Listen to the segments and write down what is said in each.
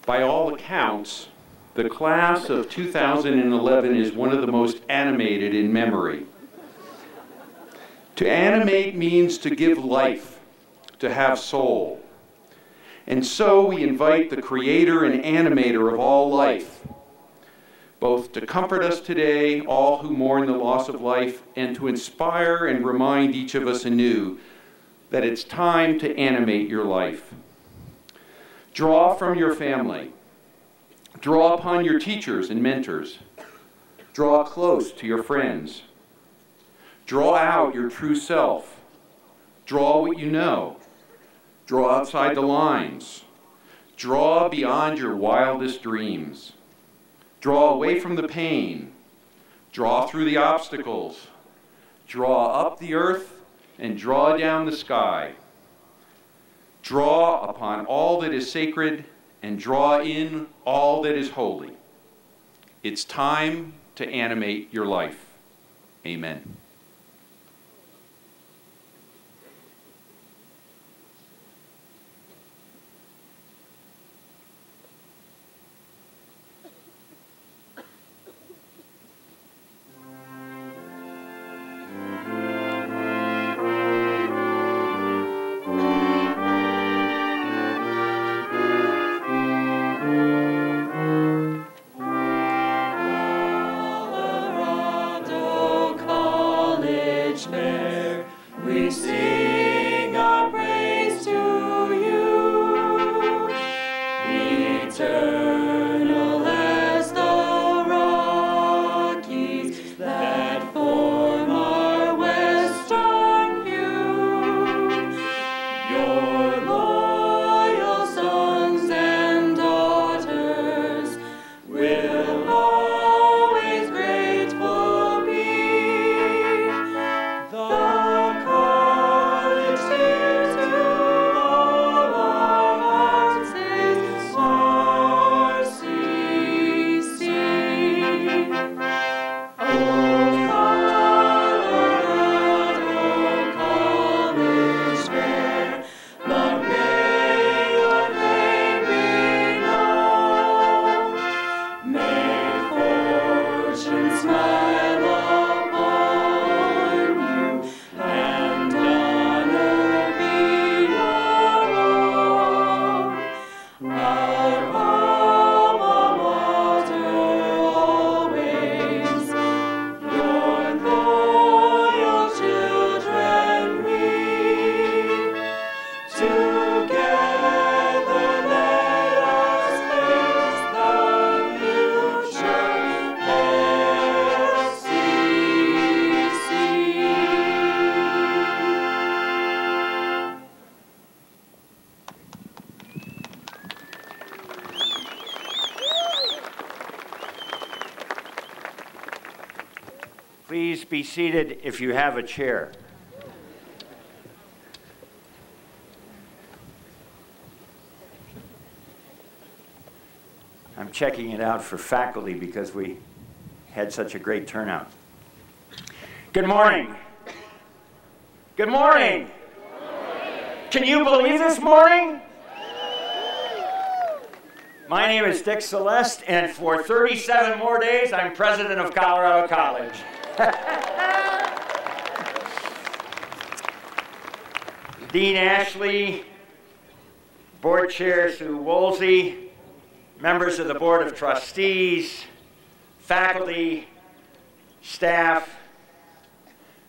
By all accounts, the class of 2011 is one of the most animated in memory. To animate means to give life, to have soul. And so we invite the creator and animator of all life, both to comfort us today, all who mourn the loss of life, and to inspire and remind each of us anew that it's time to animate your life. Draw from your family. Draw upon your teachers and mentors. Draw close to your friends. Draw out your true self. Draw what you know. Draw outside the lines. Draw beyond your wildest dreams. Draw away from the pain. Draw through the obstacles. Draw up the earth and draw down the sky. Draw upon all that is sacred and draw in all that is holy. It's time to animate your life. Amen. Please be seated if you have a chair. I'm checking it out for faculty because we had such a great turnout. Good morning. Good morning. Can you believe this morning? My name is Dick Celeste, and for 37 more days, I'm president of Colorado College. Dean Ashley, Board Chair Sue Woolsey, members of the Board of Trustees, faculty, staff,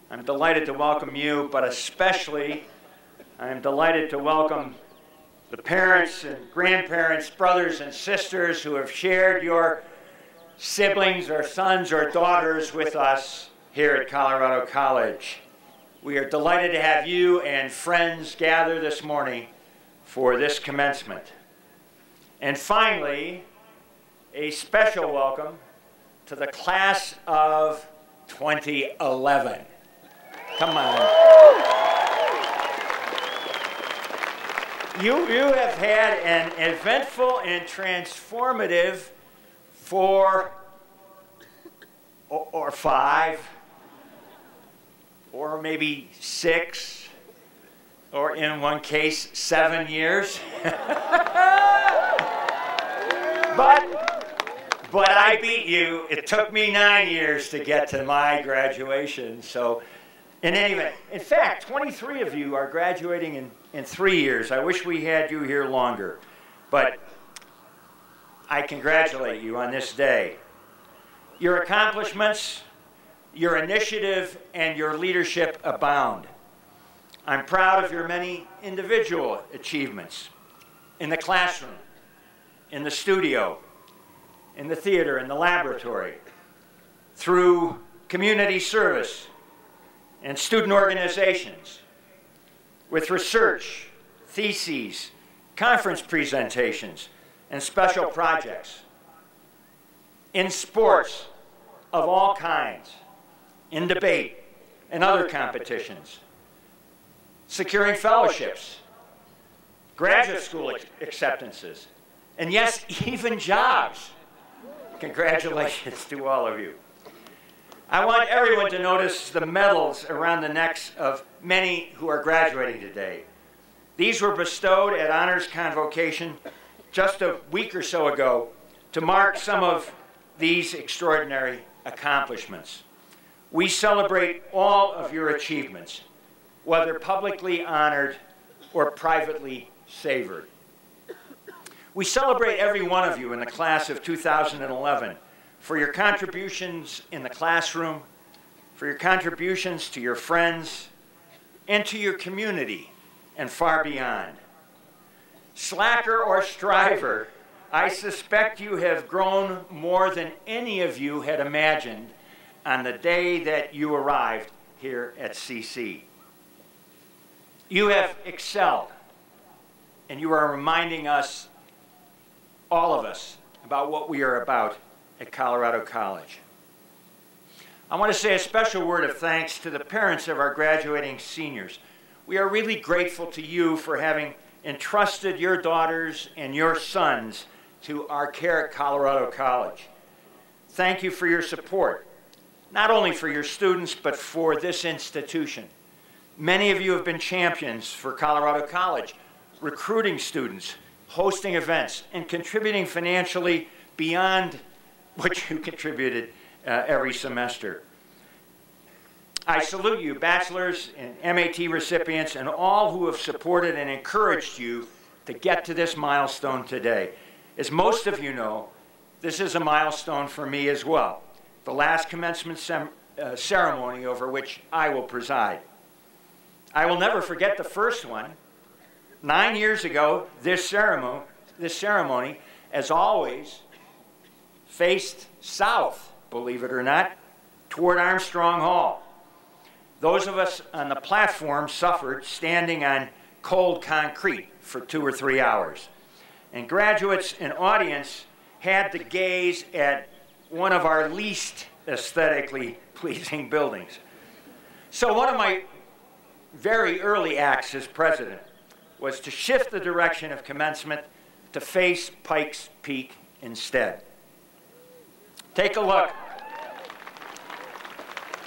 I'm delighted to welcome you, but especially I'm delighted to welcome the parents and grandparents, brothers and sisters who have shared your siblings or sons or daughters with us here at Colorado College. We are delighted to have you and friends gather this morning for this commencement. And finally, a special welcome to the class of 2011. Come on. You have had an eventful and transformative 4 or 5 or maybe 6 or in one case 7 years. But I beat you. It took me 9 years to get to my graduation. So in any event, in fact, 23 of you are graduating in 3 years. I wish we had you here longer. But I congratulate you on this day. Your accomplishments, your initiative, and your leadership abound. I'm proud of your many individual achievements in the classroom, in the studio, in the theater, in the laboratory, through community service and student organizations, with research, theses, conference presentations, and special projects, in sports of all kinds, in debate and other competitions, securing fellowships, graduate school acceptances, and yes, even jobs. Congratulations to all of you. I want everyone to notice the medals around the necks of many who are graduating today. These were bestowed at Honors Convocation just a week or so ago to mark some of these extraordinary accomplishments. We celebrate all of your achievements, whether publicly honored or privately savored. We celebrate every one of you in the class of 2011 for your contributions in the classroom, for your contributions to your friends, and to your community, and far beyond. Slacker or striver, I suspect you have grown more than any of you had imagined on the day that you arrived here at CC. You have excelled, and you are reminding us, all of us, about what we are about at Colorado College. I want to say a special word of thanks to the parents of our graduating seniors. We are really grateful to you for having entrusted your daughters and your sons to our care at Colorado College. Thank you for your support, not only for your students, but for this institution. Many of you have been champions for Colorado College, recruiting students, hosting events, and contributing financially beyond what you contributed every semester. I salute you, bachelor's and MAT recipients, and all who have supported and encouraged you to get to this milestone today. As most of you know, this is a milestone for me as well, the last commencement ceremony over which I will preside. I will never forget the first one. 9 years ago, this ceremony, as always, faced south, believe it or not, toward Armstrong Hall. Those of us on the platform suffered standing on cold concrete for 2 or 3 hours. And graduates and audience had to gaze at one of our least aesthetically pleasing buildings. So one of my very early acts as president was to shift the direction of commencement to face Pikes Peak instead. Take a look.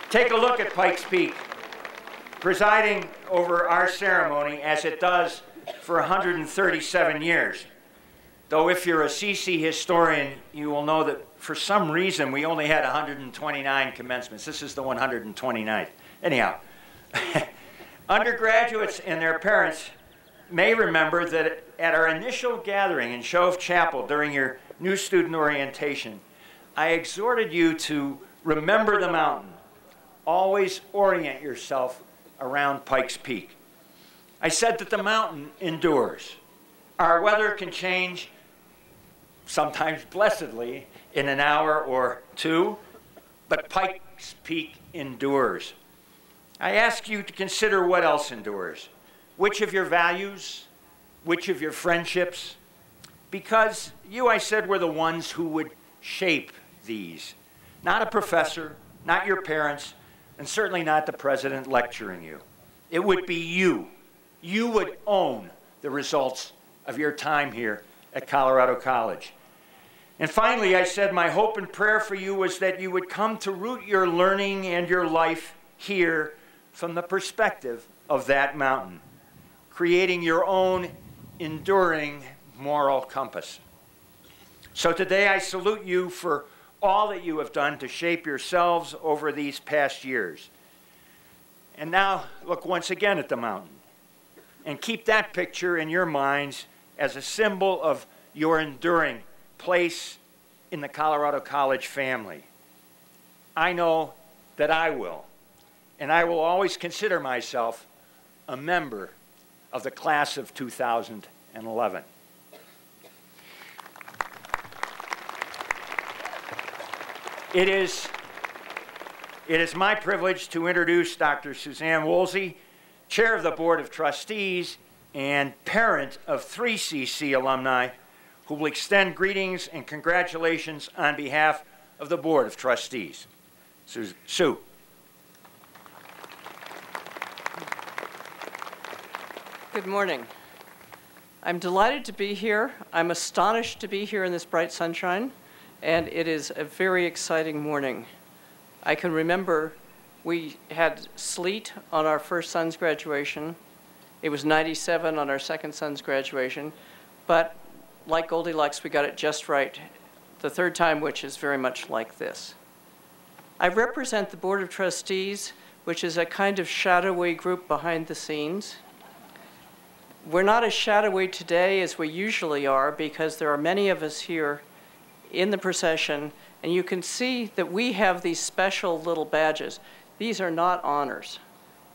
Take a look at Pikes Peak, presiding over our ceremony as it does for 137 years. Though if you're a CC historian, you will know that for some reason we only had 129 commencements. This is the 129th. Anyhow, undergraduates and their parents may remember that at our initial gathering in Shove Chapel during your new student orientation, I exhorted you to remember the mountain. Always orient yourself around Pikes Peak. I said that the mountain endures. Our weather can change, sometimes blessedly, in an hour or two, but Pikes Peak endures. I ask you to consider what else endures. Which of your values, which of your friendships, because you, I said, were the ones who would shape these. Not a professor, not your parents, and certainly not the president lecturing you. It would be you. You would own the results of your time here at Colorado College. And finally, I said my hope and prayer for you was that you would come to root your learning and your life here from the perspective of that mountain, creating your own enduring moral compass. So today I salute you for all that you have done to shape yourselves over these past years. And now look once again at the mountain and keep that picture in your minds as a symbol of your enduring place in the Colorado College family. I know that I will, and I will always consider myself a member of the class of 2011. It is my privilege to introduce Dr. Suzanne Woolsey, Chair of the Board of Trustees and parent of 3 CC alumni, who will extend greetings and congratulations on behalf of the Board of Trustees. Sue. Good morning. I'm delighted to be here. I'm astonished to be here in this bright sunshine, and it is a very exciting morning. I can remember we had sleet on our first son's graduation. It was 97 on our second son's graduation, but like Goldilocks, we got it just right the third time, which is very much like this. I represent the Board of Trustees, which is a kind of shadowy group behind the scenes. We're not as shadowy today as we usually are because there are many of us here in the procession, and you can see that we have these special little badges. These are not honors.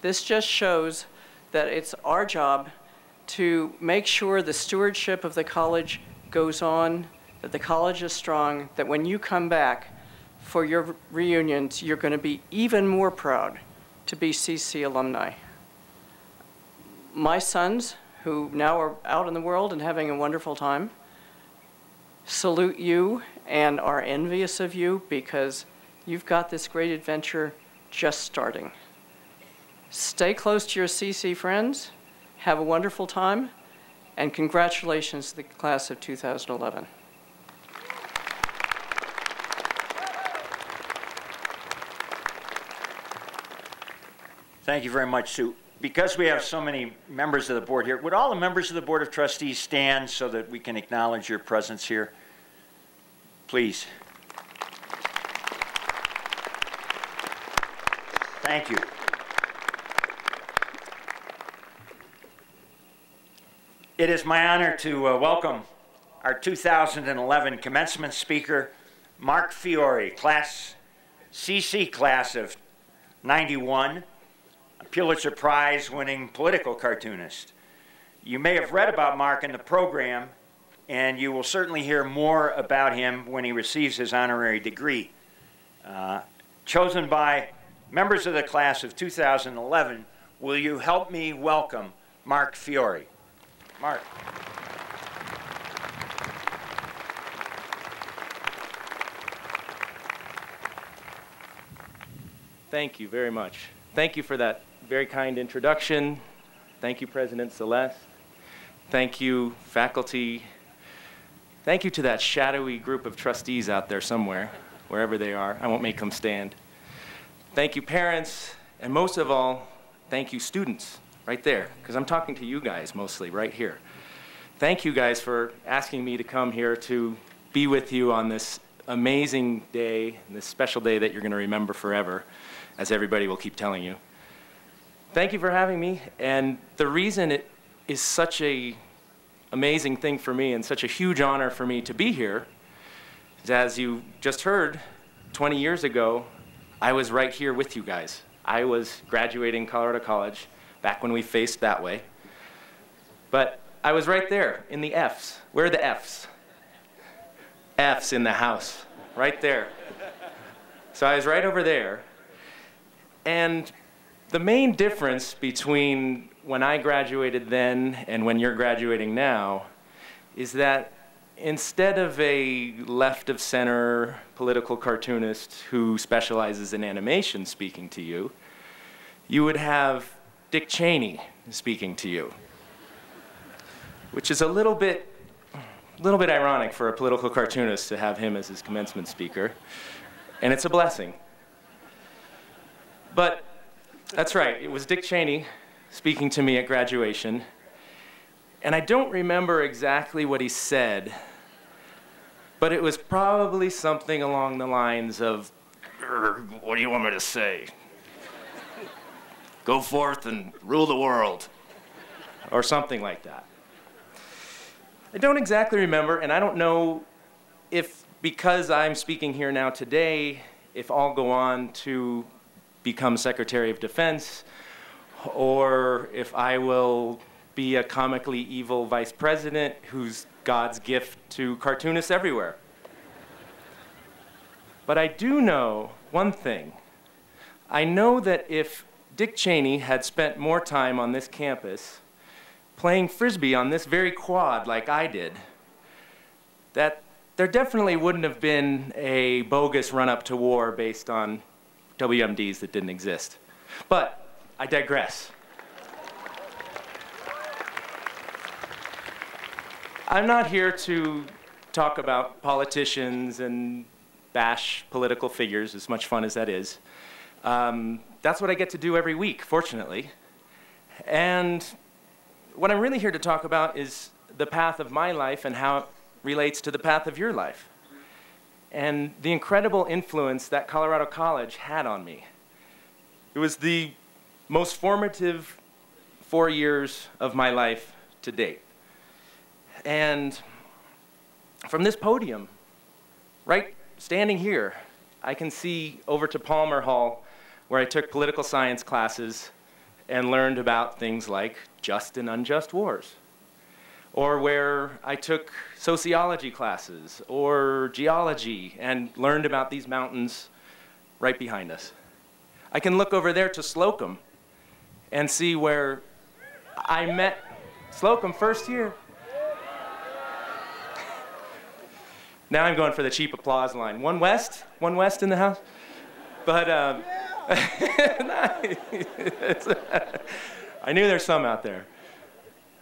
This just shows that it's our job to make sure the stewardship of the college goes on, that the college is strong, that when you come back for your reunions, you're going to be even more proud to be CC alumni. My sons, who now are out in the world and having a wonderful time, salute you and are envious of you because you've got this great adventure just starting. Stay close to your CC friends, have a wonderful time, and congratulations to the class of 2011. Thank you very much, Sue. Because we have so many members of the board here, would all the members of the Board of Trustees stand so that we can acknowledge your presence here? Please. Thank you. It is my honor to welcome our 2011 commencement speaker, Mark Fiore, CC class of 91. A Pulitzer Prize-winning political cartoonist. You may have read about Mark in the program, and you will certainly hear more about him when he receives his honorary degree. Chosen by members of the class of 2011, will you help me welcome Mark Fiore? Mark. Thank you very much. Thank you for that very kind introduction. Thank you, President Celeste. Thank you, faculty. Thank you to that shadowy group of trustees out there somewhere, wherever they are. I won't make them stand. Thank you, parents. And most of all, thank you, students, right there, because I'm talking to you guys mostly right here. Thank you guys for asking me to come here to be with you on this amazing day, this special day that you're going to remember forever, as everybody will keep telling you. Thank you for having me, and the reason it is such an amazing thing for me and such a huge honor for me to be here is, as you just heard, 20 years ago, I was right here with you guys. I was graduating Colorado College back when we faced that way, but I was right there in the Fs. Where are the Fs? Fs in the house, right there. So I was right over there. And the main difference between when I graduated then and when you're graduating now is that instead of a left-of-center political cartoonist who specializes in animation speaking to you, you would have Dick Cheney speaking to you, which is a little bit ironic for a political cartoonist to have him as his commencement speaker, and it's a blessing. But that's right, it was Dick Cheney speaking to me at graduation, and I don't remember exactly what he said, But it was probably something along the lines of, what do you want me to say? Go forth and rule the world, or something like that. I don't exactly remember, and I don't know if, because I'm speaking here now today, if I'll go on to become Secretary of Defense, or if I will be a comically evil vice president who's God's gift to cartoonists everywhere. But I do know one thing. I know that if Dick Cheney had spent more time on this campus playing Frisbee on this very quad like I did, that there definitely wouldn't have been a bogus run-up to war based on WMDs that didn't exist. But I digress. I'm not here to talk about politicians and bash political figures, as much fun as that is. That's what I get to do every week, fortunately. And what I'm really here to talk about is the path of my life and how it relates to the path of your life, and the incredible influence that Colorado College had on me. It was the most formative 4 years of my life to date. And from this podium, right standing here, I can see over to Palmer Hall, where I took political science classes and learned about things like just and unjust wars, or where I took sociology classes or geology and learned about these mountains right behind us. I can look over there to Slocum and see where I met Slocum first year. Now I'm going for the cheap applause line. One West in the house? But I knew there's some out there.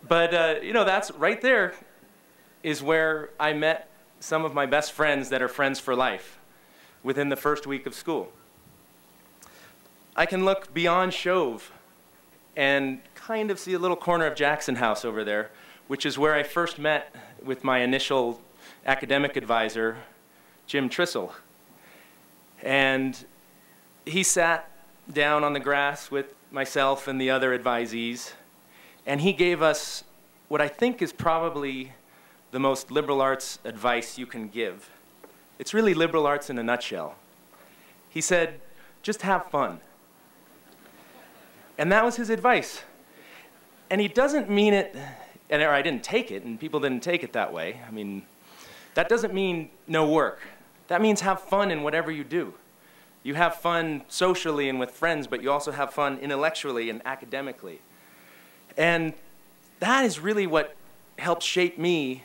But you know, that's right there is where I met some of my best friends that are friends for life within the first week of school. I can look beyond Shove and kind of see a little corner of Jackson House over there, which is where I first met with my initial academic advisor, Jim Trissel. And he sat down on the grass with myself and the other advisees, and he gave us what I think is probably the most liberal arts advice you can give. It's really liberal arts in a nutshell. He said, just have fun. And that was his advice. And he doesn't mean it, or I didn't take it, and people didn't take it that way. I mean, that doesn't mean no work. That means have fun in whatever you do. You have fun socially and with friends, but you also have fun intellectually and academically. And that is really what helped shape me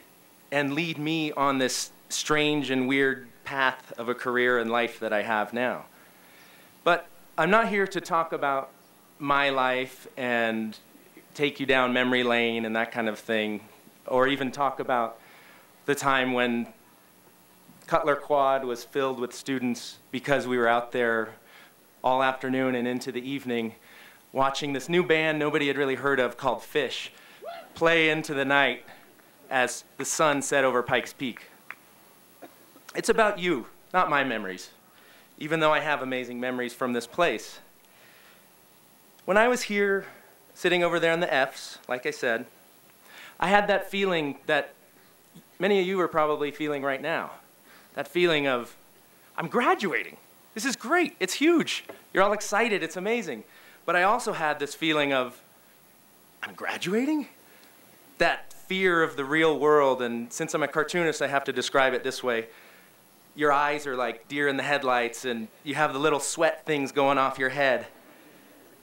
and lead me on this strange and weird path of a career and life that I have now. But I'm not here to talk about my life and take you down memory lane and that kind of thing, or even talk about the time when Cutler Quad was filled with students because we were out there all afternoon and into the evening watching this new band nobody had really heard of called Fish play into the night as the sun set over Pikes Peak. It's about you, not my memories, even though I have amazing memories from this place. When I was here, sitting over there in the Fs, like I said, I had that feeling that many of you are probably feeling right now. That feeling of, I'm graduating. This is great. It's huge. You're all excited. It's amazing. But I also had this feeling of, I'm graduating? That fear of the real world. And since I'm a cartoonist, I have to describe it this way. Your eyes are like deer in the headlights, and you have the little sweat things going off your head.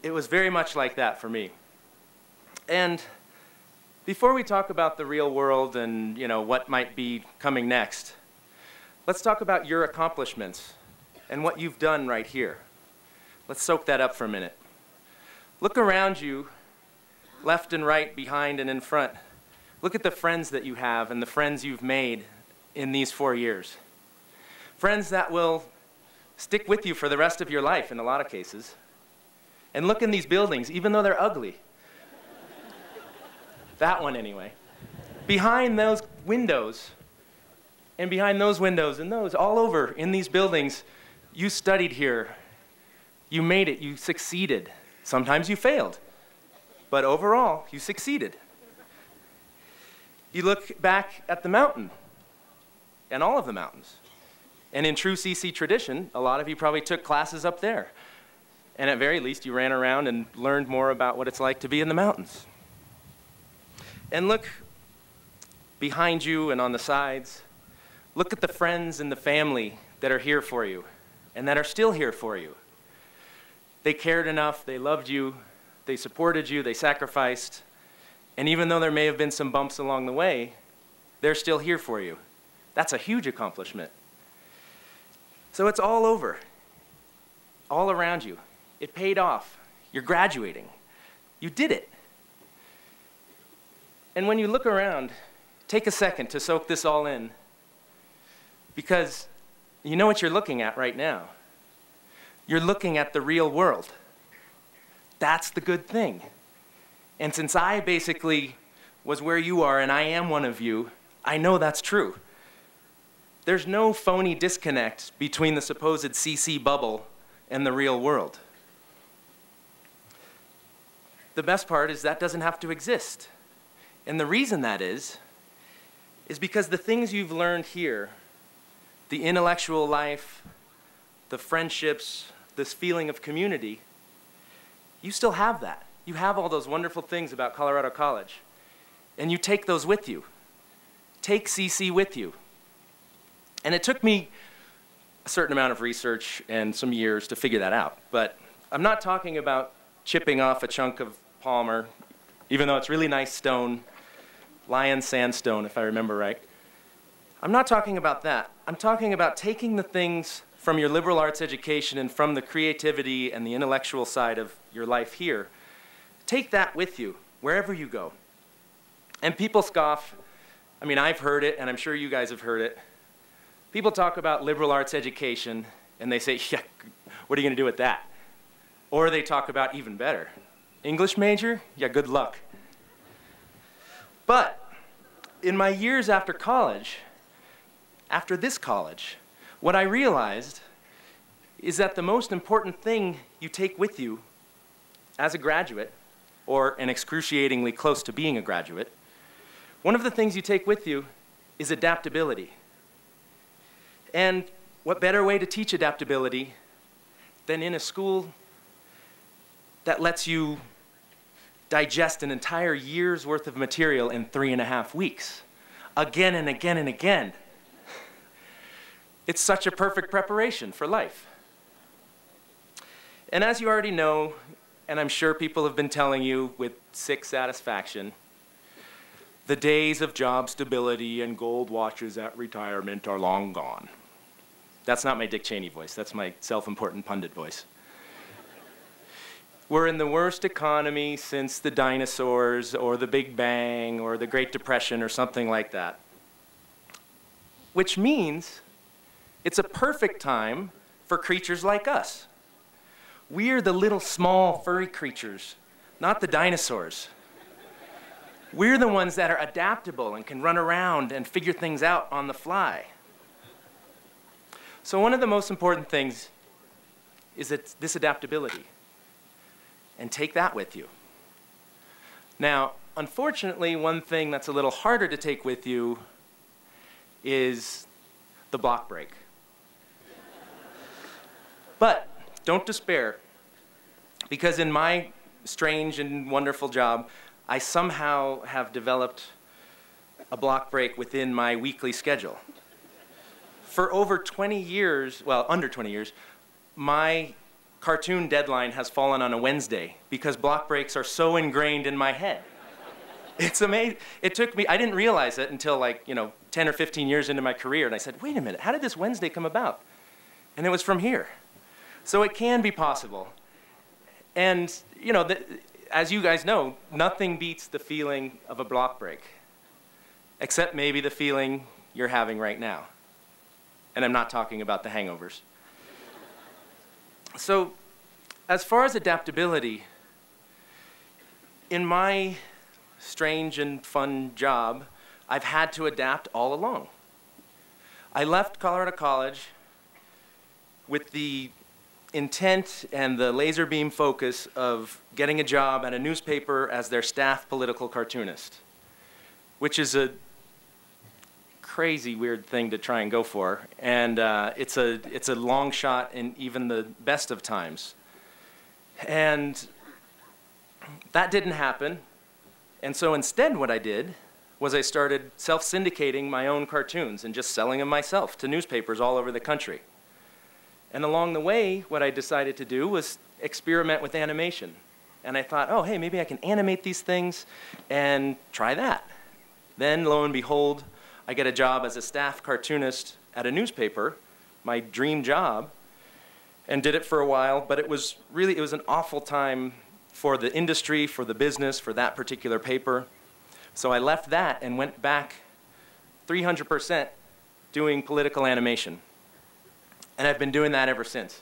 It was very much like that for me. And before we talk about the real world and, you know, what might be coming next, let's talk about your accomplishments and what you've done right here. Let's soak that up for a minute. Look around you, left and right, behind and in front. Look at the friends that you have and the friends you've made in these 4 years. Friends that will stick with you for the rest of your life in a lot of cases. And look in these buildings, even though they're ugly. That one anyway. Behind those windows, And behind those windows and those, all over in these buildings, you studied here. You made it. You succeeded. Sometimes you failed. But overall, you succeeded. You look back at the mountain and all of the mountains. And in true CC tradition, a lot of you probably took classes up there. And at very least, you ran around and learned more about what it's like to be in the mountains. And look behind you and on the sides. Look at the friends and the family that are here for you and that are still here for you. They cared enough, they loved you, they supported you, they sacrificed. And even though there may have been some bumps along the way, they're still here for you. That's a huge accomplishment. So it's all over, all around you. It paid off. You're graduating. You did it. And when you look around, take a second to soak this all in, because you know what you're looking at right now. You're looking at the real world. That's the good thing. And since I basically was where you are and I am one of you, I know that's true. There's no phony disconnect between the supposed CC bubble and the real world. The best part is that doesn't have to exist. And the reason that is because the things you've learned here, the intellectual life, the friendships, this feeling of community, you still have that. You have all those wonderful things about Colorado College. And you take those with you. Take CC with you. And it took me a certain amount of research and some years to figure that out. But I'm not talking about chipping off a chunk of Palmer, even though it's really nice stone, Lion sandstone, if I remember right. I'm not talking about that. I'm talking about taking the things from your liberal arts education and from the creativity and the intellectual side of your life here. Take that with you wherever you go. And people scoff. I mean, I've heard it, and I'm sure you guys have heard it. People talk about liberal arts education, and they say, yeah, what are you going to do with that? Or they talk about even better. English major? Yeah, good luck. But in my years after college, after this college, what I realized is that the most important thing you take with you as a graduate, or an excruciatingly close to being a graduate, one of the things you take with you is adaptability. And what better way to teach adaptability than in a school that lets you digest an entire year's worth of material in 3.5 weeks, again and again and again. It's such a perfect preparation for life. And as you already know, and I'm sure people have been telling you with sick satisfaction, the days of job stability and gold watches at retirement are long gone. That's not my Dick Cheney voice, that's my self-important pundit voice. We're in the worst economy since the dinosaurs or the Big Bang or the Great Depression or something like that. Which means it's a perfect time for creatures like us. We're the little small furry creatures, not the dinosaurs. We're the ones that are adaptable and can run around and figure things out on the fly. So one of the most important things is this adaptability. And take that with you. Now, unfortunately, one thing that's a little harder to take with you is the block break. But don't despair, because in my strange and wonderful job, I somehow have developed a block break within my weekly schedule. For over 20 years, well, under 20 years, my cartoon deadline has fallen on a Wednesday because block breaks are so ingrained in my head. It's amazing. It took me, I didn't realize it until like, 10 or 15 years into my career, and I said, wait a minute, how did this Wednesday come about? And it was from here. So it can be possible. And, as you guys know, nothing beats the feeling of a block break, except maybe the feeling you're having right now. And I'm not talking about the hangovers. So, as far as adaptability, in my strange and fun job, I've had to adapt all along. I left Colorado College with the intent and the laser beam focus of getting a job at a newspaper as their staff political cartoonist, which is a crazy weird thing to try and go for, and it's a long shot in even the best of times. And that didn't happen, and so instead what I did was I started self-syndicating my own cartoons and just selling them myself to newspapers all over the country. And along the way, what I decided to do was experiment with animation. And I thought, oh, hey, maybe I can animate these things and try that. Then, lo and behold, I get a job as a staff cartoonist at a newspaper, my dream job, and did it for a while, but it was an awful time for the industry, for the business, for that particular paper. So I left that and went back 300% doing political animation. And I've been doing that ever since.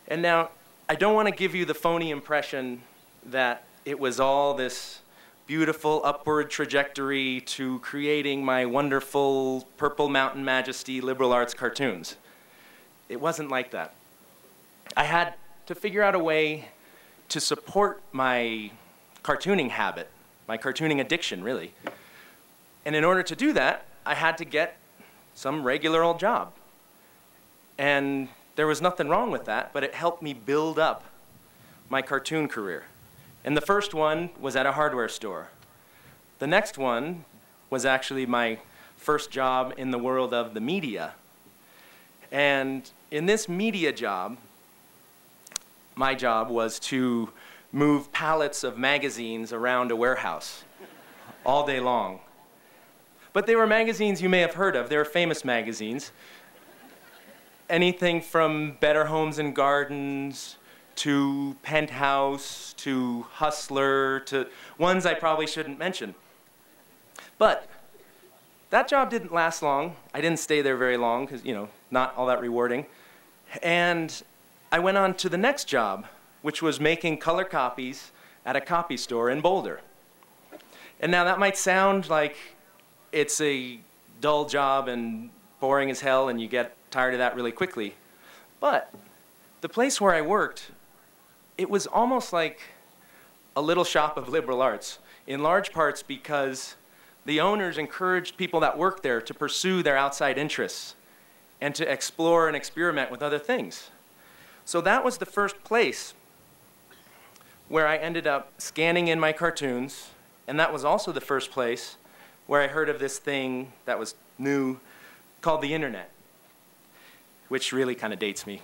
And now, I don't want to give you the phony impression that it was all this beautiful upward trajectory to creating my wonderful Purple Mountain Majesty liberal arts cartoons. It wasn't like that. I had to figure out a way to support my cartooning habit, my cartooning addiction, really. And in order to do that, I had to get some regular old job. And there was nothing wrong with that, but it helped me build up my cartoon career. And the first one was at a hardware store. The next one was actually my first job in the world of the media. And in this media job, my job was to move pallets of magazines around a warehouse all day long. But they were magazines you may have heard of. They were famous magazines. Anything from Better Homes and Gardens to Penthouse to Hustler to ones I probably shouldn't mention. But that job didn't last long. I didn't stay there very long because, you know, not all that rewarding. And I went on to the next job, which was making color copies at a copy store in Boulder. And now that might sound like it's a dull job and boring as hell and you get tired of that really quickly. But the place where I worked, it was almost like a little shop of liberal arts, in large parts because the owners encouraged people that worked there to pursue their outside interests and to explore and experiment with other things. So that was the first place where I ended up scanning in my cartoons, and that was also the first place where I heard of this thing that was new called the internet, which really kind of dates me.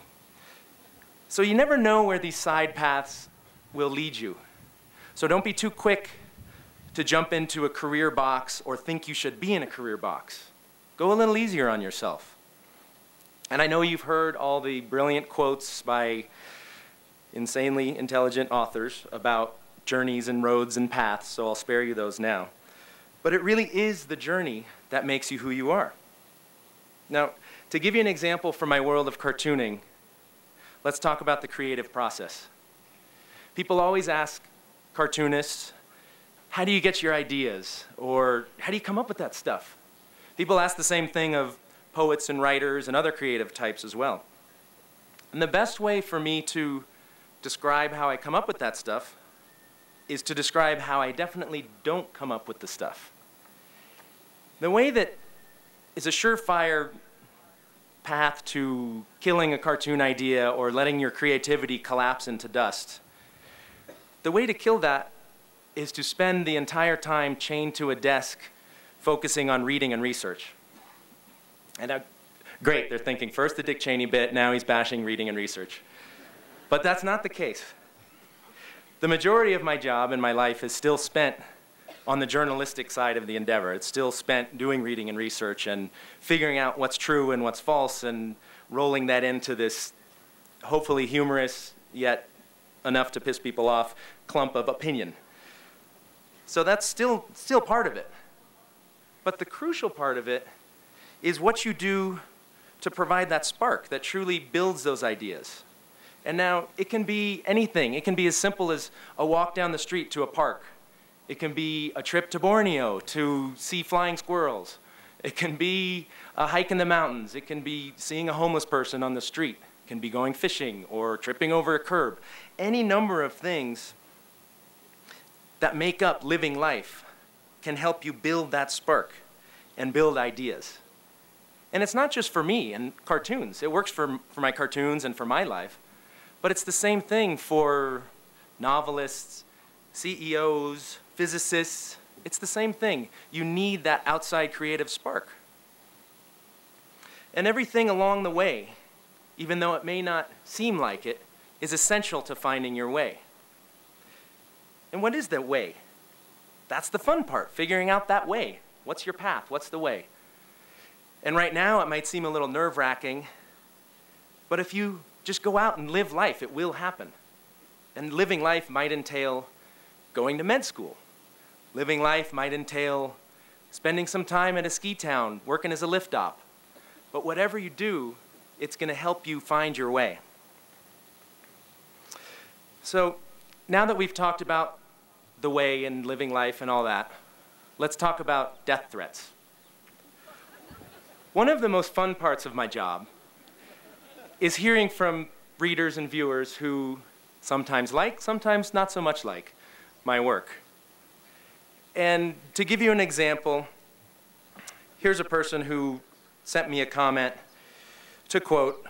So you never know where these side paths will lead you. So don't be too quick to jump into a career box or think you should be in a career box. Go a little easier on yourself. And I know you've heard all the brilliant quotes by insanely intelligent authors about journeys and roads and paths, so I'll spare you those now. But it really is the journey that makes you who you are. Now, to give you an example from my world of cartooning, let's talk about the creative process. People always ask cartoonists, how do you get your ideas? Or how do you come up with that stuff? People ask the same thing of poets and writers and other creative types as well. And the best way for me to describe how I come up with that stuff is to describe how I definitely don't come up with the stuff. The way that is a surefire path to killing a cartoon idea or letting your creativity collapse into dust, the way to kill that is to spend the entire time chained to a desk focusing on reading and research. And now, great, they're thinking first the Dick Cheney bit, now he's bashing reading and research. But that's not the case. The majority of my job in my life is still spent on the journalistic side of the endeavor. It's still spent doing reading and research and figuring out what's true and what's false and rolling that into this hopefully humorous, yet enough to piss people off, clump of opinion. So that's still part of it. But the crucial part of it is what you do to provide that spark that truly builds those ideas. And now, it can be anything. It can be as simple as a walk down the street to a park. It can be a trip to Borneo to see flying squirrels. It can be a hike in the mountains. It can be seeing a homeless person on the street. It can be going fishing or tripping over a curb. Any number of things that make up living life can help you build that spark and build ideas. And it's not just for me and cartoons. It works for my cartoons and for my life. But it's the same thing for novelists, CEOs, physicists. It's the same thing. You need that outside creative spark. And everything along the way, even though it may not seem like it, is essential to finding your way. And what is the way? That's the fun part, figuring out that way. What's your path? What's the way? And right now, it might seem a little nerve-wracking, but if you just go out and live life, it will happen. And living life might entail going to med school. Living life might entail spending some time at a ski town, working as a lift op. But whatever you do, it's going to help you find your way. So now that we've talked about the way and living life and all that, let's talk about death threats. One of the most fun parts of my job is hearing from readers and viewers who sometimes like, sometimes not so much like my work. And to give you an example, here's a person who sent me a comment to quote,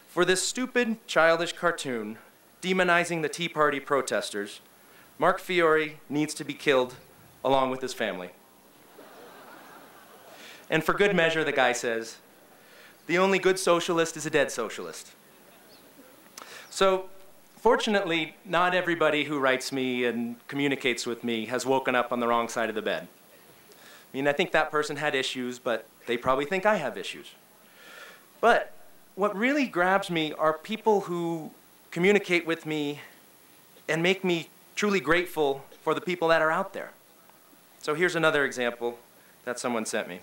"For this stupid, childish cartoon demonizing the Tea Party protesters, Mark Fiore needs to be killed along with his family." And for good measure, the guy says, "The only good socialist is a dead socialist." So fortunately, not everybody who writes me and communicates with me has woken up on the wrong side of the bed. I mean, I think that person had issues, but they probably think I have issues. But what really grabs me are people who communicate with me and make me truly grateful for the people that are out there. So here's another example that someone sent me.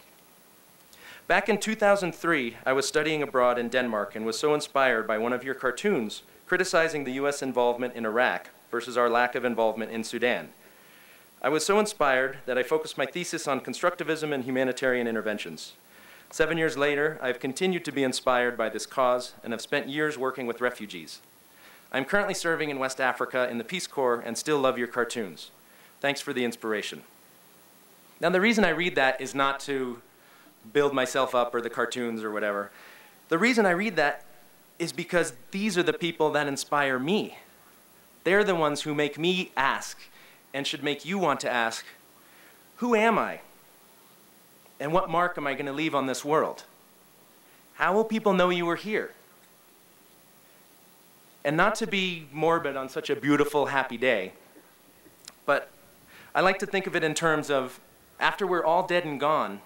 Back in 2003, I was studying abroad in Denmark and was so inspired by one of your cartoons criticizing the US involvement in Iraq versus our lack of involvement in Sudan. I was so inspired that I focused my thesis on constructivism and humanitarian interventions. 7 years later, I have continued to be inspired by this cause and have spent years working with refugees. I'm currently serving in West Africa in the Peace Corps and still love your cartoons. Thanks for the inspiration. Now, the reason I read that is not to build myself up or the cartoons or whatever. The reason I read that is because these are the people that inspire me. They're the ones who make me ask and should make you want to ask, who am I? And what mark am I going to leave on this world? How will people know you were here? And not to be morbid on such a beautiful, happy day, but I like to think of it in terms of, after we're all dead and gone,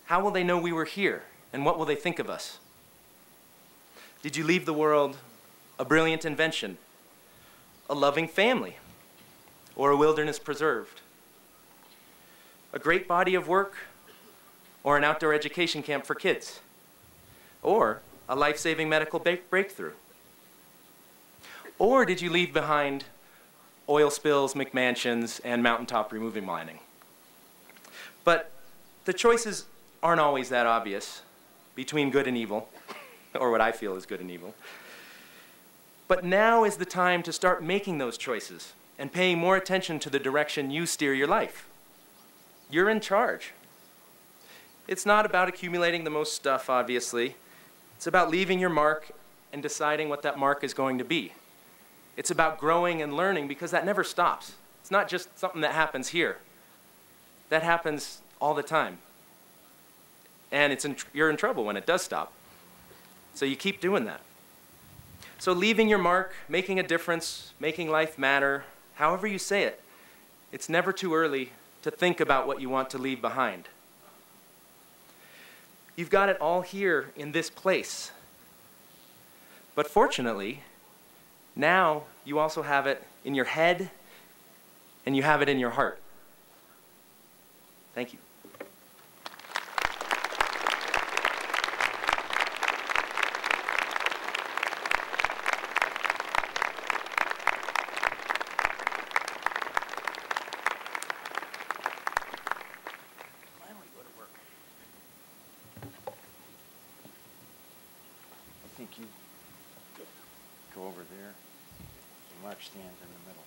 how will they know we were here? And what will they think of us? Did you leave the world a brilliant invention, a loving family, or a wilderness preserved? A great body of work, or an outdoor education camp for kids? Or a life-saving medical breakthrough? Or did you leave behind oil spills, McMansions, and mountaintop removing mining? But the choices aren't always that obvious between good and evil, or what I feel is good and evil. But now is the time to start making those choices and paying more attention to the direction you steer your life. You're in charge. It's not about accumulating the most stuff, obviously. It's about leaving your mark and deciding what that mark is going to be. It's about growing and learning, because that never stops. It's not just something that happens here. That happens all the time. And you're in trouble when it does stop. So you keep doing that. So leaving your mark, making a difference, making life matter, however you say it, it's never too early to think about what you want to leave behind. You've got it all here in this place. But fortunately, now you also have it in your head and you have it in your heart. Thank you. Finally go to work. think you go over there, and Mark stands in the middle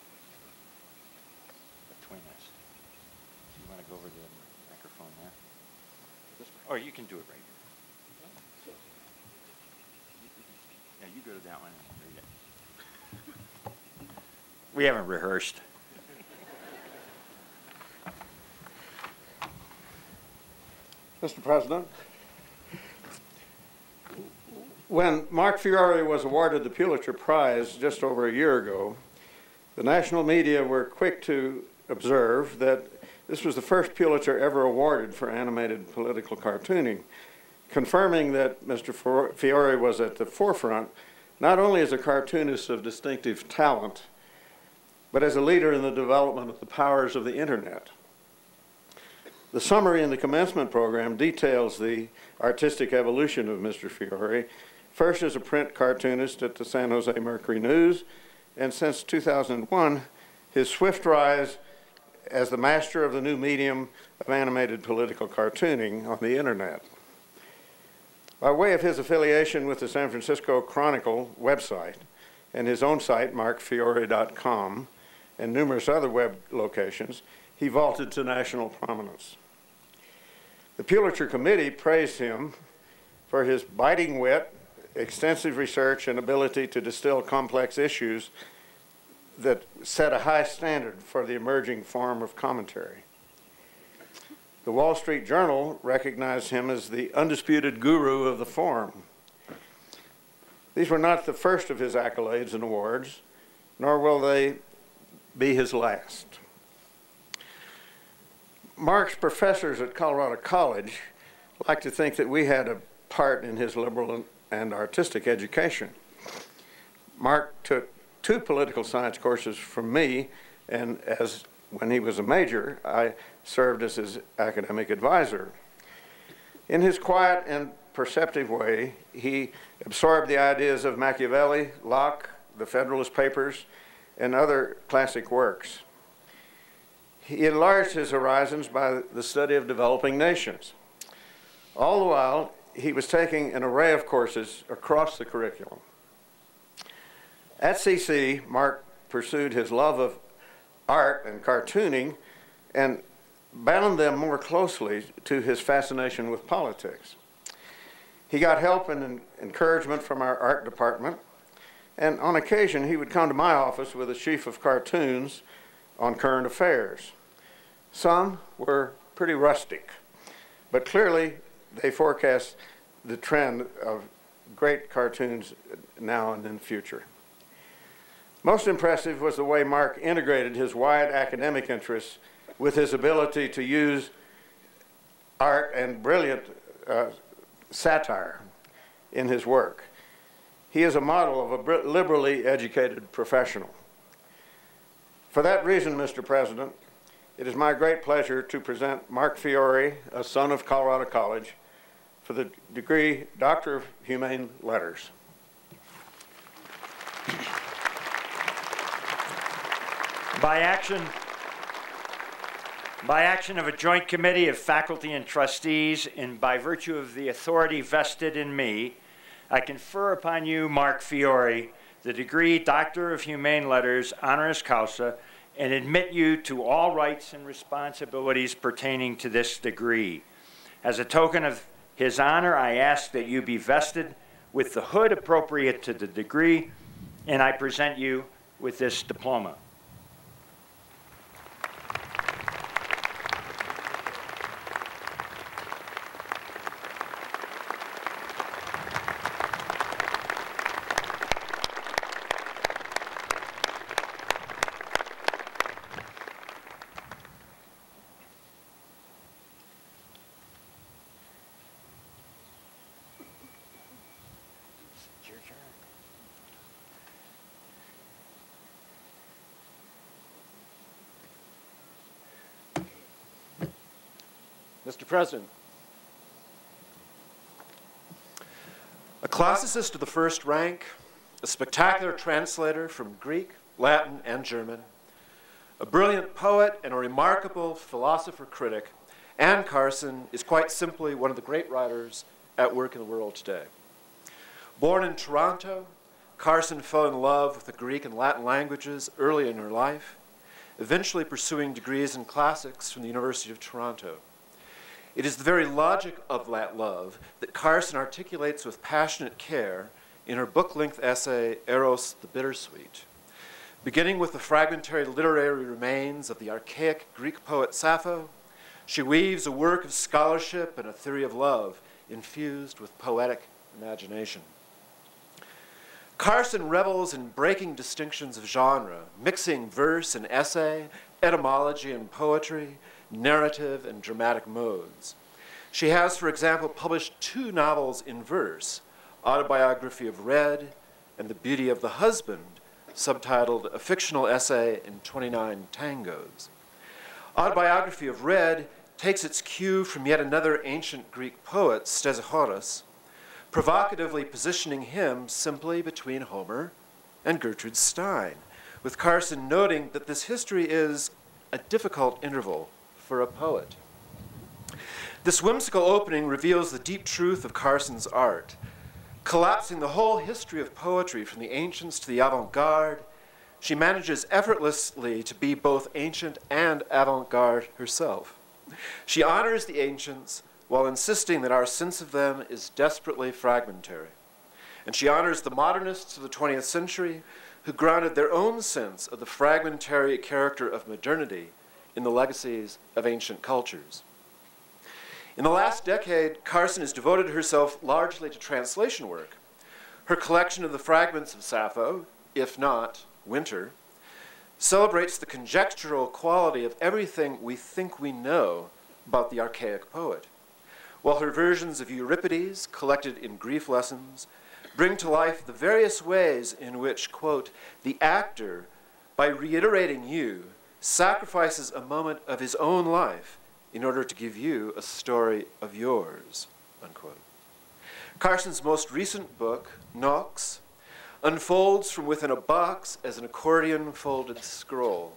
between us. So you want to go over to the microphone there? Or you can do it right here. Yeah, you go to that one and read it. We haven't rehearsed. Mr. President, when Mark Fiore was awarded the Pulitzer Prize just over a year ago, the national media were quick to observe that this was the first Pulitzer ever awarded for animated political cartooning, confirming that Mr. Fiore was at the forefront, not only as a cartoonist of distinctive talent, but as a leader in the development of the powers of the internet. The summary in the commencement program details the artistic evolution of Mr. Fiore, first as a print cartoonist at the San Jose Mercury News, and since 2001, his swift rise as the master of the new medium of animated political cartooning on the internet. By way of his affiliation with the San Francisco Chronicle website and his own site, markfiore.com, and numerous other web locations, he vaulted to national prominence. The Pulitzer Committee praised him for his biting wit, extensive research, and ability to distill complex issues that set a high standard for the emerging form of commentary. The Wall Street Journal recognized him as the undisputed guru of the form. These were not the first of his accolades and awards, nor will they be his last. Mark's professors at Colorado College like to think that we had a part in his liberal and artistic education. Mark took 2 political science courses from me, and when he was a major, I served as his academic advisor. In his quiet and perceptive way, he absorbed the ideas of Machiavelli, Locke, the Federalist Papers, and other classic works. He enlarged his horizons by the study of developing nations. All the while, he was taking an array of courses across the curriculum. At CC, Mark pursued his love of art and cartooning and bound them more closely to his fascination with politics. He got help and encouragement from our art department, and on occasion he would come to my office with a sheaf of cartoons on current affairs. Some were pretty rustic, but clearly they forecast the trend of great cartoons now and in the future. Most impressive was the way Mark integrated his wide academic interests with his ability to use art and brilliant satire in his work. He is a model of a liberally educated professional. For that reason, Mr. President, it is my great pleasure to present Mark Fiore, a son of Colorado College, for the degree Doctor of Humane Letters. By action of a joint committee of faculty and trustees, and by virtue of the authority vested in me, I confer upon you, Mark Fiore, the degree Doctor of Humane Letters, honoris causa, and admit you to all rights and responsibilities pertaining to this degree. As a token of his honor, I ask that you be vested with the hood appropriate to the degree, and I present you with this diploma. Mr. President, a classicist of the first rank, a spectacular translator from Greek, Latin, and German, a brilliant poet and a remarkable philosopher-critic, Anne Carson is quite simply one of the great writers at work in the world today. Born in Toronto, Carson fell in love with the Greek and Latin languages early in her life, eventually pursuing degrees in classics from the University of Toronto. It is the very logic of that love that Carson articulates with passionate care in her book-length essay, Eros the Bittersweet. Beginning with the fragmentary literary remains of the archaic Greek poet Sappho, she weaves a work of scholarship and a theory of love infused with poetic imagination. Carson revels in breaking distinctions of genre, mixing verse and essay, etymology and poetry, narrative and dramatic modes. She has, for example, published 2 novels in verse, Autobiography of Red and The Beauty of the Husband, subtitled A Fictional Essay in 29 Tangos. Autobiography of Red takes its cue from yet another ancient Greek poet, Stesichorus, provocatively positioning him simply between Homer and Gertrude Stein, with Carson noting that this history is a difficult interval for a poet. This whimsical opening reveals the deep truth of Carson's art. Collapsing the whole history of poetry from the ancients to the avant-garde, she manages effortlessly to be both ancient and avant-garde herself. She honors the ancients while insisting that our sense of them is desperately fragmentary. And she honors the modernists of the 20th century who grounded their own sense of the fragmentary character of modernity in the legacies of ancient cultures. In the last decade, Carson has devoted herself largely to translation work. Her collection of the fragments of Sappho, if not Winter, celebrates the conjectural quality of everything we think we know about the archaic poet, while her versions of Euripides, collected in Grief Lessons, bring to life the various ways in which, quote, the actor, by reiterating you, sacrifices a moment of his own life in order to give you a story of yours, unquote. Carson's most recent book, Nox, unfolds from within a box as an accordion-folded scroll,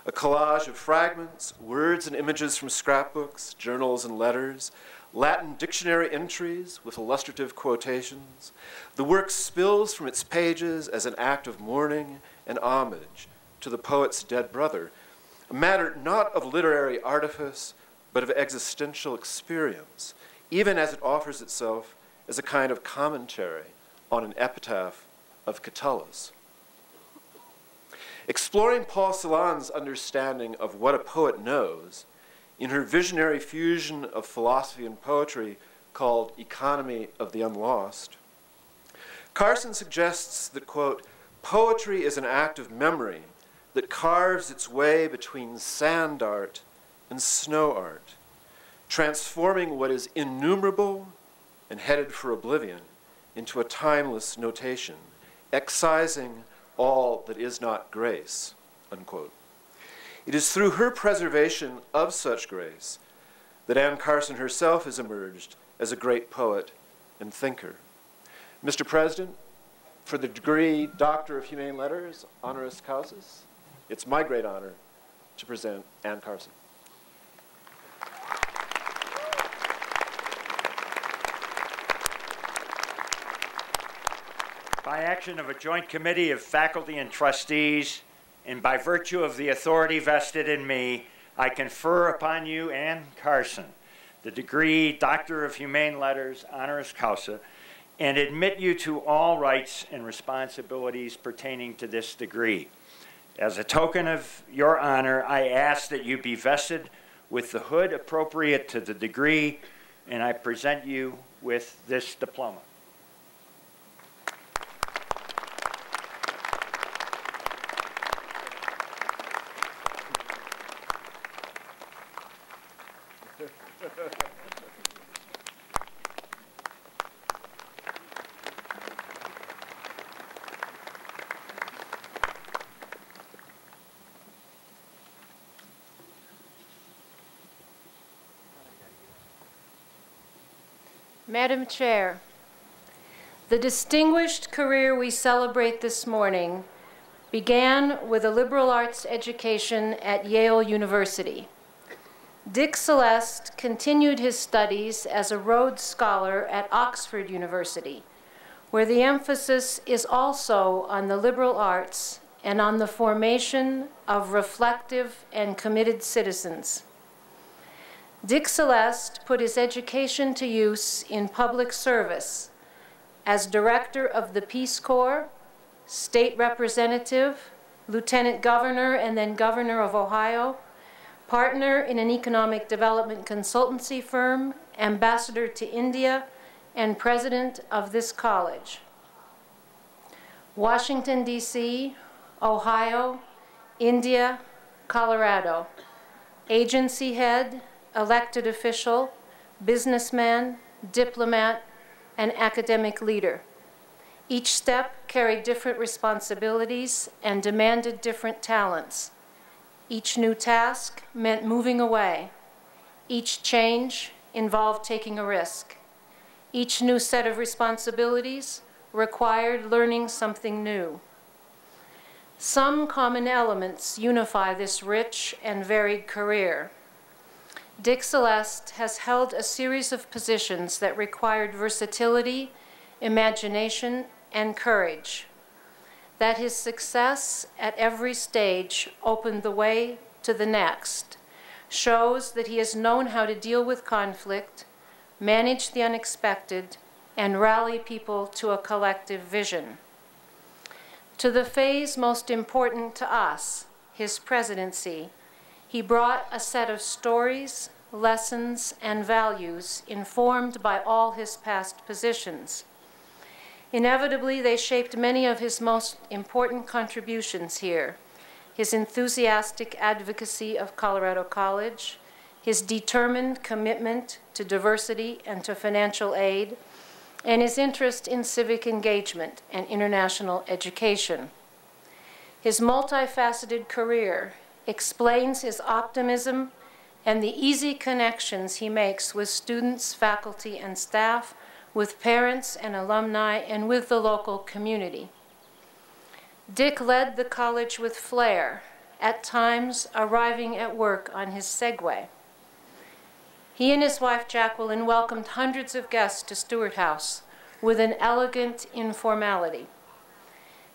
a collage of fragments, words and images from scrapbooks, journals and letters, Latin dictionary entries with illustrative quotations. The work spills from its pages as an act of mourning and homage to the poet's dead brother, a matter not of literary artifice, but of existential experience, even as it offers itself as a kind of commentary on an epitaph of Catullus. Exploring Paul Celan's understanding of what a poet knows, in her visionary fusion of philosophy and poetry called Economy of the Unlost, Carson suggests that, quote, poetry is an act of memory that carves its way between sand art and snow art, transforming what is innumerable and headed for oblivion into a timeless notation, excising all that is not grace, unquote. It is through her preservation of such grace that Anne Carson herself has emerged as a great poet and thinker. Mr. President, for the degree Doctor of Humane Letters, honoris causa, it's my great honor to present Anne Carson. By action of a joint committee of faculty and trustees, and by virtue of the authority vested in me, I confer upon you, Anne Carson, the degree Doctor of Humane Letters, honoris causa, and admit you to all rights and responsibilities pertaining to this degree. As a token of your honor, I ask that you be vested with the hood appropriate to the degree, and I present you with this diploma. Madam Chair, the distinguished career we celebrate this morning began with a liberal arts education at Yale University. Dick Celeste continued his studies as a Rhodes Scholar at Oxford University, where the emphasis is also on the liberal arts and on the formation of reflective and committed citizens. Dick Celeste put his education to use in public service as director of the Peace Corps, state representative, lieutenant governor, and then governor of Ohio, partner in an economic development consultancy firm, ambassador to India, and president of this college. Washington, D.C., Ohio, India, Colorado, agency head, elected official, businessman, diplomat, and academic leader. Each step carried different responsibilities and demanded different talents. Each new task meant moving away. Each change involved taking a risk. Each new set of responsibilities required learning something new. Some common elements unify this rich and varied career. Dick Celeste has held a series of positions that required versatility, imagination, and courage. That his success at every stage opened the way to the next shows that he has known how to deal with conflict, manage the unexpected, and rally people to a collective vision. To the phase most important to us, his presidency, he brought a set of stories, lessons, and values informed by all his past positions. Inevitably, they shaped many of his most important contributions here: his enthusiastic advocacy of Colorado College, his determined commitment to diversity and to financial aid, and his interest in civic engagement and international education. His multifaceted career explains his optimism and the easy connections he makes with students, faculty, and staff, with parents and alumni, and with the local community. Dick led the college with flair, at times arriving at work on his Segway. He and his wife Jacqueline welcomed hundreds of guests to Stewart House with an elegant informality.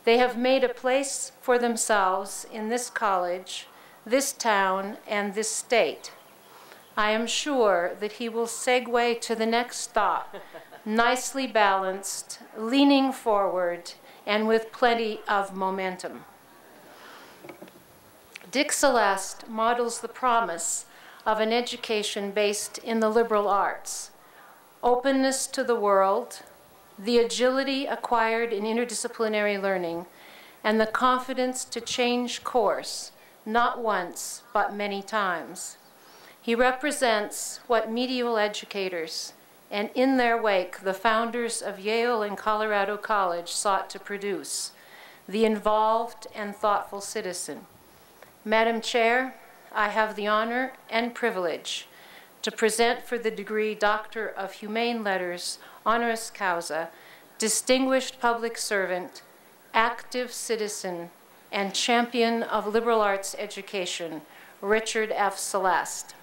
They have made a place for themselves in this college, this town, and this state. I am sure that he will segue to the next stop, nicely balanced, leaning forward, and with plenty of momentum. Dick Celeste models the promise of an education based in the liberal arts, openness to the world, the agility acquired in interdisciplinary learning, and the confidence to change course, not once, but many times. He represents what medieval educators, and in their wake, the founders of Yale and Colorado College sought to produce: the involved and thoughtful citizen. Madam Chair, I have the honor and privilege to present for the degree Doctor of Humane Letters, honoris causa, distinguished public servant, active citizen, and champion of liberal arts education, Richard F. Celeste.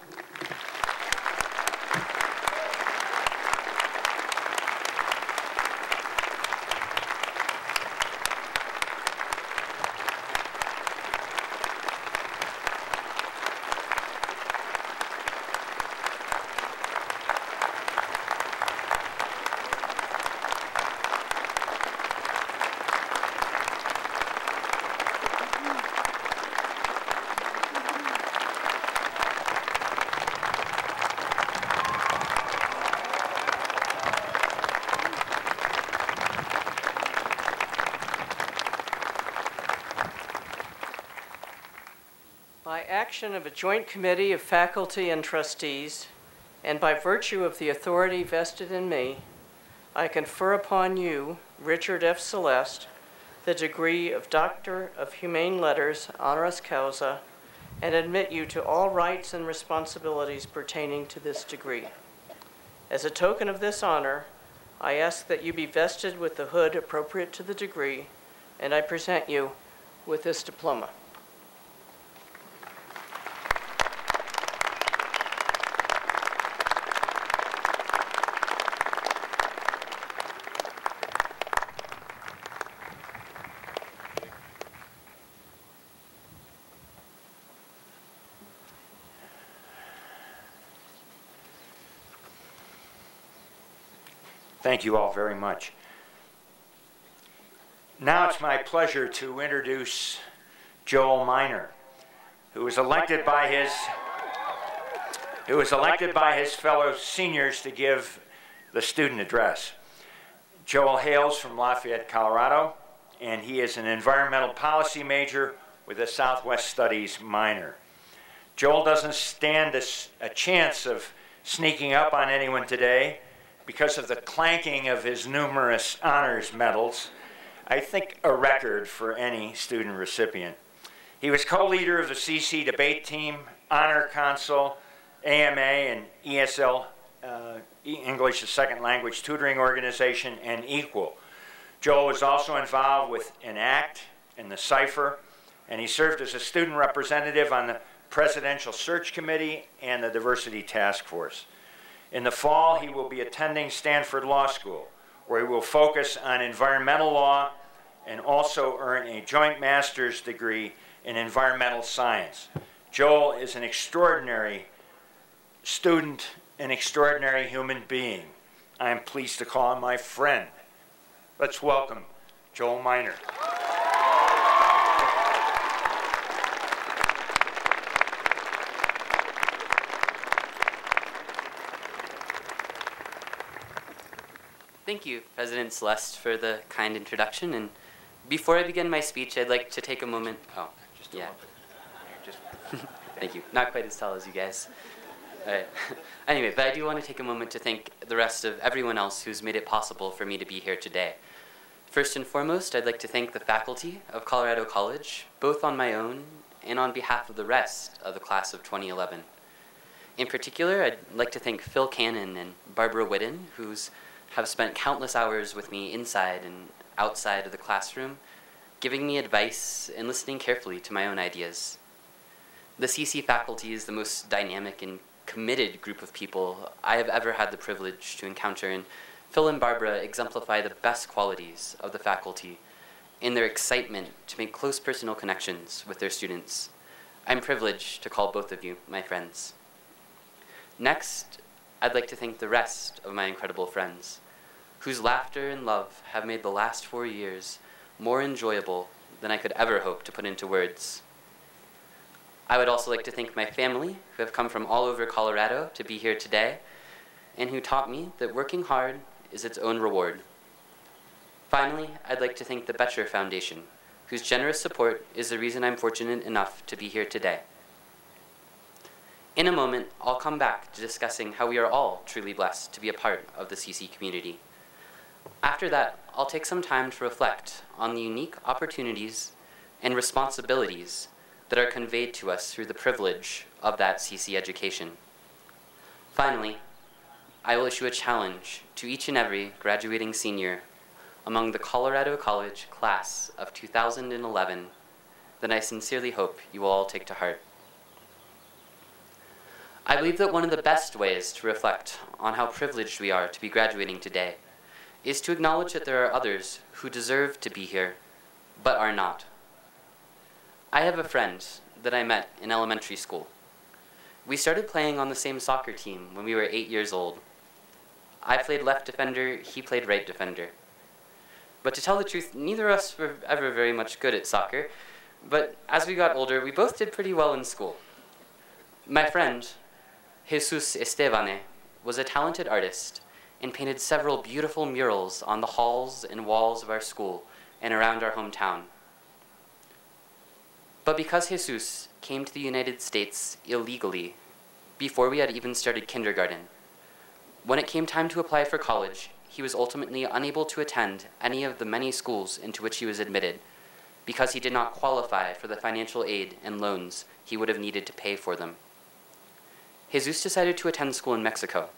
By action of a joint committee of faculty and trustees, and by virtue of the authority vested in me, I confer upon you, Richard F. Celeste, the degree of Doctor of Humane Letters, honoris causa, and admit you to all rights and responsibilities pertaining to this degree. As a token of this honor, I ask that you be vested with the hood appropriate to the degree, and I present you with this diploma. Thank you all very much. Now it's my pleasure to introduce Joel Miner, who was elected by his fellow seniors to give the student address. Joel hails from Lafayette, Colorado, and he is an environmental policy major with a Southwest Studies minor. Joel doesn't stand a chance of sneaking up on anyone today because of the clanking of his numerous honors medals. I think a record for any student recipient. He was co-leader of the CC debate team, honor consul, AMA and ESL, English as Second Language Tutoring Organization, and Equal. Joel was also involved with ENACT and the Cipher, and he served as a student representative on the Presidential Search Committee and the Diversity Task Force. In the fall, he will be attending Stanford Law School, where he will focus on environmental law and also earn a joint master's degree in environmental science. Joel is an extraordinary student, an extraordinary human being. I am pleased to call him my friend. Let's welcome Joel Miner. Thank you, President Celeste, for the kind introduction. And before I begin my speech, I'd like to take a moment. Oh, just yeah. Thank you. Not quite as tall as you guys. All right. Anyway, but I do want to take a moment to thank the rest of everyone else who's made it possible for me to be here today. First and foremost, I'd like to thank the faculty of Colorado College, both on my own and on behalf of the rest of the class of 2011. In particular, I'd like to thank Phil Cannon and Barbara Whitten, who have spent countless hours with me inside and outside of the classroom, giving me advice and listening carefully to my own ideas. The CC faculty is the most dynamic and committed group of people I have ever had the privilege to encounter, and Phil and Barbara exemplify the best qualities of the faculty in their excitement to make close personal connections with their students. I'm privileged to call both of you my friends. Next, I'd like to thank the rest of my incredible friends, whose laughter and love have made the last 4 years more enjoyable than I could ever hope to put into words. I would also like to thank my family, who have come from all over Colorado to be here today, and who taught me that working hard is its own reward. Finally, I'd like to thank the Betcher Foundation, whose generous support is the reason I'm fortunate enough to be here today. In a moment, I'll come back to discussing how we are all truly blessed to be a part of the CC community. After that, I'll take some time to reflect on the unique opportunities and responsibilities that are conveyed to us through the privilege of that CC education. Finally, I will issue a challenge to each and every graduating senior among the Colorado College class of 2011 that I sincerely hope you will all take to heart. I believe that one of the best ways to reflect on how privileged we are to be graduating today is to acknowledge that there are others who deserve to be here, but are not. I have a friend that I met in elementary school. We started playing on the same soccer team when we were 8 years old. I played left defender, he played right defender. But to tell the truth, neither of us were ever very much good at soccer, but as we got older, we both did pretty well in school. My friend, Jesus Estevane, was a talented artist and painted several beautiful murals on the halls and walls of our school and around our hometown. But because Jesus came to the United States illegally, before we had even started kindergarten, when it came time to apply for college, he was ultimately unable to attend any of the many schools into which he was admitted because he did not qualify for the financial aid and loans he would have needed to pay for them. Jesus decided to attend school in Mexico,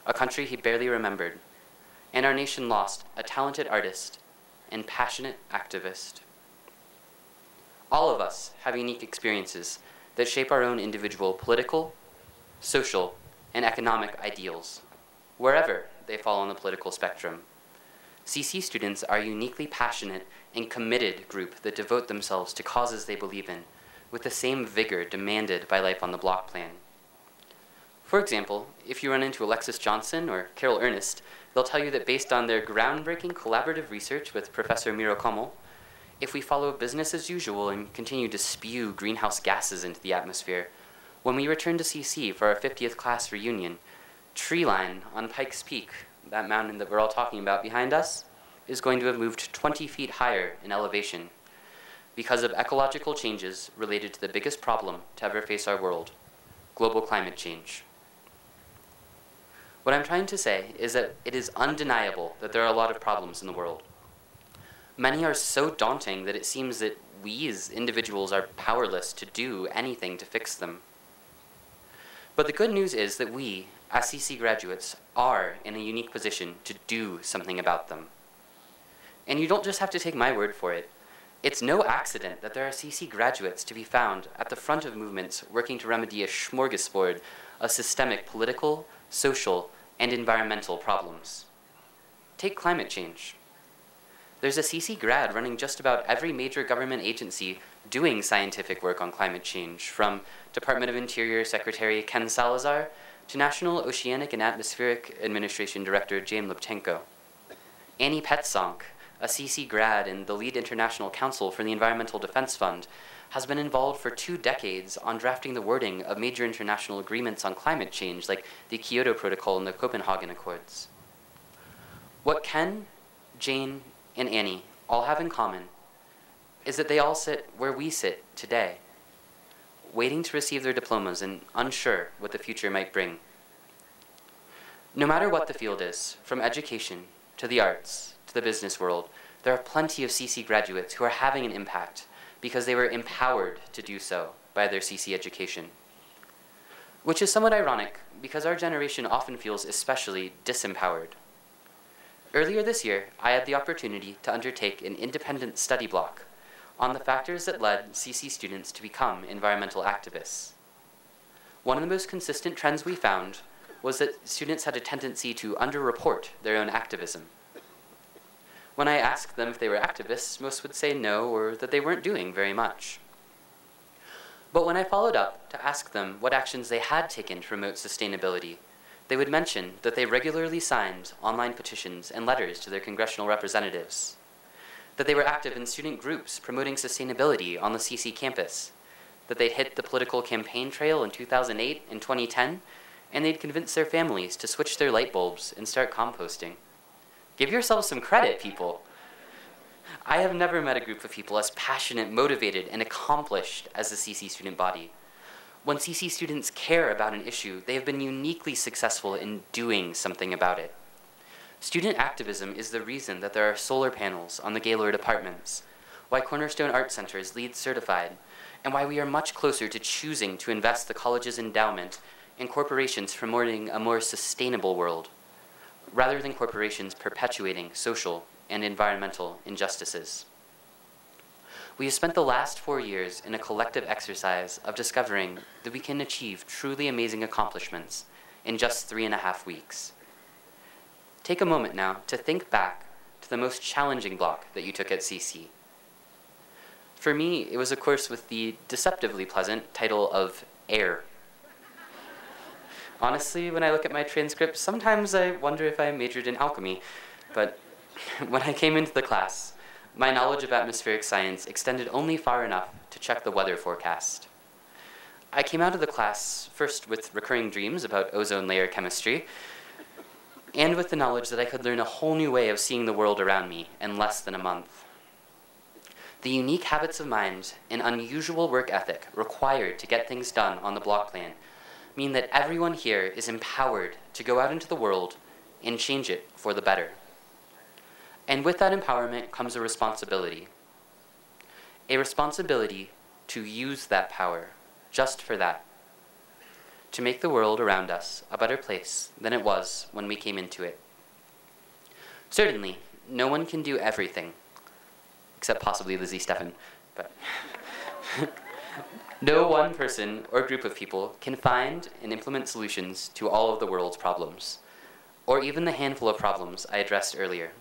a country he barely remembered, and our nation lost a talented artist and passionate activist. All of us have unique experiences that shape our own individual political, social, and economic ideals, wherever they fall on the political spectrum. CC students are a uniquely passionate and committed group that devote themselves to causes they believe in with the same vigor demanded by life on the block plan. For example, if you run into Alexis Johnson or Carol Ernest, they'll tell you that based on their groundbreaking collaborative research with Professor Miro Kommel, if we follow business as usual and continue to spew greenhouse gases into the atmosphere, when we return to CC for our 50th class reunion, tree line on Pikes Peak, that mountain that we're all talking about behind us, is going to have moved 20 feet higher in elevation because of ecological changes related to the biggest problem to ever face our world, global climate change. What I'm trying to say is that it is undeniable that there are a lot of problems in the world. Many are so daunting that it seems that we as individuals are powerless to do anything to fix them. But the good news is that we, as CC graduates, are in a unique position to do something about them. And you don't just have to take my word for it. It's no accident that there are CC graduates to be found at the front of movements working to remedy a smorgasbord of systemic political, social, and environmental problems. Take climate change. There's a CC grad running just about every major government agency doing scientific work on climate change, from Department of Interior Secretary Ken Salazar to National Oceanic and Atmospheric Administration Director James Lipchenko. Annie Petsonk, a CC grad and the lead international counsel for the Environmental Defense Fund, has been involved for 2 decades on drafting the wording of major international agreements on climate change, like the Kyoto Protocol and the Copenhagen Accords. What Ken, Jane, and Annie all have in common is that they all sit where we sit today, waiting to receive their diplomas and unsure what the future might bring. No matter what the field is, from education to the arts to the business world, there are plenty of CC graduates who are having an impact because they were empowered to do so by their CC education. Which is somewhat ironic because our generation often feels especially disempowered. Earlier this year, I had the opportunity to undertake an independent study block on the factors that led CC students to become environmental activists. One of the most consistent trends we found was that students had a tendency to underreport their own activism. When I asked them if they were activists, most would say no, or that they weren't doing very much. But when I followed up to ask them what actions they had taken to promote sustainability, they would mention that they regularly signed online petitions and letters to their congressional representatives, that they were active in student groups promoting sustainability on the CC campus, that they'd hit the political campaign trail in 2008 and 2010, and they'd convince their families to switch their light bulbs and start composting. Give yourselves some credit, people. I have never met a group of people as passionate, motivated, and accomplished as the CC student body. When CC students care about an issue, they have been uniquely successful in doing something about it. Student activism is the reason that there are solar panels on the Gaylord apartments, why Cornerstone Art Center is LEED certified, and why we are much closer to choosing to invest the college's endowment in corporations promoting a more sustainable world, rather than corporations perpetuating social and environmental injustices. We have spent the last 4 years in a collective exercise of discovering that we can achieve truly amazing accomplishments in just 3.5 weeks. Take a moment now to think back to the most challenging block that you took at CC. For me, it was a course with the deceptively pleasant title of Air. Honestly, when I look at my transcript, sometimes I wonder if I majored in alchemy, but when I came into the class, my knowledge of atmospheric science extended only far enough to check the weather forecast. I came out of the class first with recurring dreams about ozone layer chemistry, and with the knowledge that I could learn a whole new way of seeing the world around me in less than a month. The unique habits of mind and unusual work ethic required to get things done on the block plan mean that everyone here is empowered to go out into the world and change it for the better. And with that empowerment comes a responsibility. A responsibility to use that power just for that. To make the world around us a better place than it was when we came into it. Certainly, no one can do everything, except possibly Lizzie Steffen, but no one person or group of people can find and implement solutions to all of the world's problems, or even the handful of problems I addressed earlier.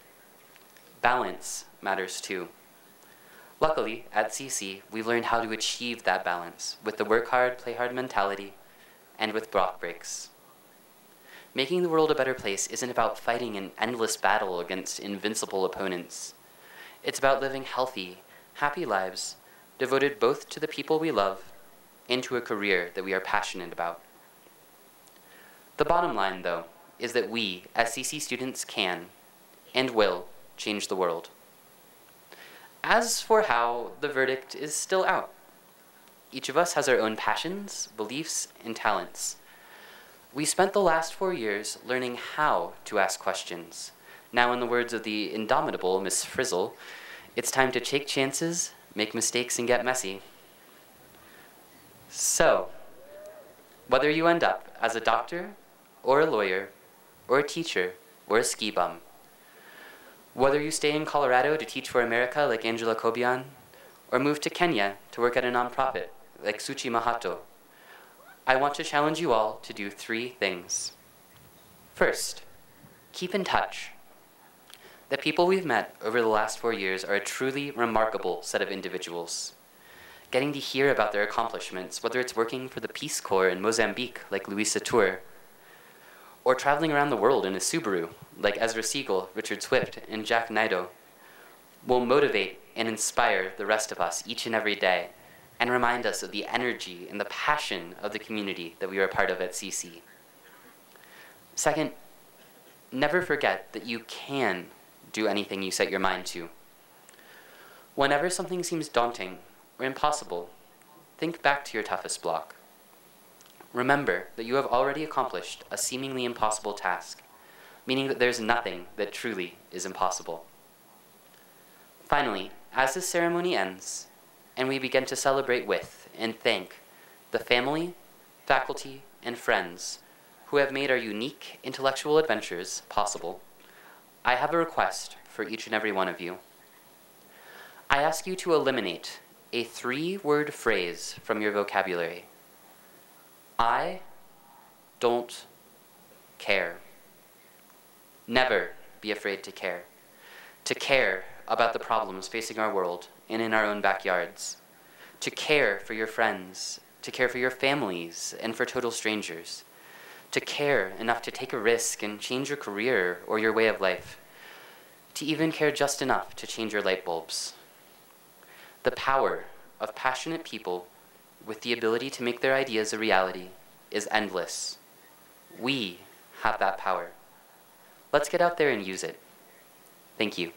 Balance matters too. Luckily, at CC, we've learned how to achieve that balance with the work hard, play hard mentality, and with block breaks. Making the world a better place isn't about fighting an endless battle against invincible opponents. It's about living healthy, happy lives, devoted both to the people we love and to a career that we are passionate about. The bottom line, though, is that we, as CC students, can and will change the world. As for how, the verdict is still out. Each of us has our own passions, beliefs, and talents. We spent the last 4 years learning how to ask questions. Now, in the words of the indomitable Miss Frizzle, it's time to take chances, make mistakes, and get messy. So, whether you end up as a doctor, or a lawyer, or a teacher, or a ski bum, whether you stay in Colorado to teach for America like Angela Kobian, or move to Kenya to work at a nonprofit like Suchi Mahato, I want to challenge you all to do 3 things. First, keep in touch. The people we've met over the last 4 years are a truly remarkable set of individuals. Getting to hear about their accomplishments, whether it's working for the Peace Corps in Mozambique like Louisa Tour, or traveling around the world in a Subaru like Ezra Siegel, Richard Swift, and Jack Nido, will motivate and inspire the rest of us each and every day and remind us of the energy and the passion of the community that we are a part of at CC. Second, never forget that you can do anything you set your mind to. Whenever something seems daunting or impossible, think back to your toughest block. Remember that you have already accomplished a seemingly impossible task, meaning that there's nothing that truly is impossible. Finally, as this ceremony ends, and we begin to celebrate with and thank the family, faculty, and friends who have made our unique intellectual adventures possible, I have a request for each and every one of you. I ask you to eliminate a 3-word phrase from your vocabulary. I don't care. Never be afraid to care. To care about the problems facing our world and in our own backyards. To care for your friends, to care for your families, and for total strangers. To care enough to take a risk and change your career or your way of life. To even care just enough to change your light bulbs. The power of passionate people with the ability to make their ideas a reality is endless. We have that power. Let's get out there and use it. Thank you.